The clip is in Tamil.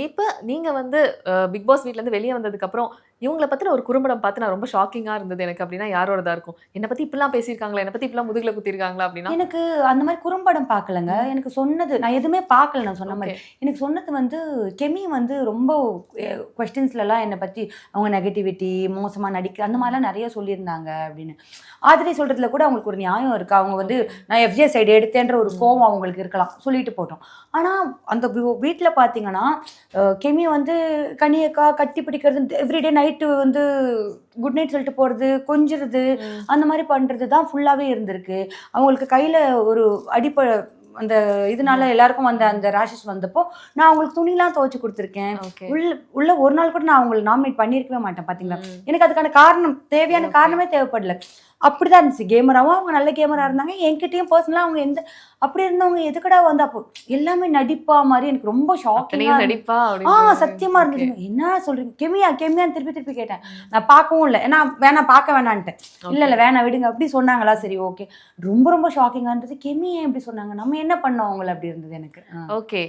இப்ப நீங்க வந்து பிக் பாஸ் வீட்ல இருந்து வெளிய வந்ததுக்கு அப்புறம், இவங்கள பத்தின ஒரு குறும்படம் பார்த்து நான் ரொம்ப ஷாக்கிங்கா இருந்தது எனக்கு அப்டின்னா யாரோடதா இருக்கும்? என்ன பத்தி இப்படிலாம் பேசியிருக்காங்களா? என்ன பத்தி இப்படிலாம் முதுகுல குத்திருக்காங்களா? அப்டின்னா? எனக்கு அந்த மாரி குறும்படம் பார்க்கலங்க. ம். எனக்கு சொன்னது நான் எதுவுமே பார்க்கல நான் சொன்ன மாரி. ஓகே. எனக்கு சொன்னது வந்து கெமி வந்து ரொம்ப கொஸ்டின்ஸ்லலாம் என்ன பத்தி அவங்க நெகட்டிவிட்டி, மோசமா நடிக்க அந்த ம். மாரிலாம் நெறைய சொல்லியிருந்தாங்க அப்படின்னு. ஆதிரை சொல்றதுல கூட அவங்களுக்கு ஒரு நியாயம் இருக்கு. அவங்க வந்து ஓகே. நான் எஃப்ஜே சைடு எடுத்தேன்ற ஒரு ம். கோவம் அவங்களுக்கு இருக்கலாம். சொல்லிட்டு போட்டும். ஆனா அந்த வீட்ல பார்த்தீங்கன்னா, கெமி வந்து கனியக்கா கட்டி பிடிக்கிறது எவ்ரிடே நைட்டு வந்து குட் நைட் சொல்லிட்டு போறது, கொஞ்சுறது, ம். அந்த மாரி பண்றது தான் ஃபுல்லாவே இருந்திருக்கு. அவங்களுக்கு கையில ஒரு அந்த இதனால ம். எல்லாருக்கும் வந்த ம். அந்த ரேஷஸ் வந்தப்போ, நான் அவங்களுக்கு துணிலாம் துவச்சு குடுத்துருக்கேன். ஓகே. உள்ள உள்ள ஒரு நாள் கூட நான் அவங்கள நாமினேட் பண்ணியிருக்கவே மாட்டேன் பார்த்தீங்களா? ம். எனக்கு அதுக்கான காரணம் தேவையான ஓகே. காரணமே தேவைப்படல. அப்படிதான் இருந்துச்சு. கேமராவும் அவங்க நல்ல கேமரா ம். இருந்தாங்க. என்கிட்டயும் பர்சனலா அவங்க அப்படி இருந்தவங்க எதுக்குடா வந்து அப்போ எல்லாமே நடிப்பா மாரி எனக்கு ரொம்ப ஷாக்கிங்கா அத்தனையும் இருந்துச்சு. நடிப்பா அப்படின்ற மாரி. சத்தியமா ஓகே. இருந்ததுங்க. என்ன சொல்றீங்க? கெமியான்னு திருப்பி திருப்பி கேட்டேன். ம். நான் பார்க்கவும் இல்ல. ஏன்னா வேணாம் பார்க்க வேணான்ட்டேன். இல்ல, ஓகே. இல்ல வேணாம் விடுங்க. அப்படி சொன்னாங்களா? சரி ஓகே. ரொம்ப ரொம்ப ஷாக்கிங்கா இருந்தது. கெமி ஏன் இப்படி சொன்னாங்க? நம்ம என்ன பண்ணோம் அவங்கள? அப்படி இருந்தது எனக்கு. ஓகே.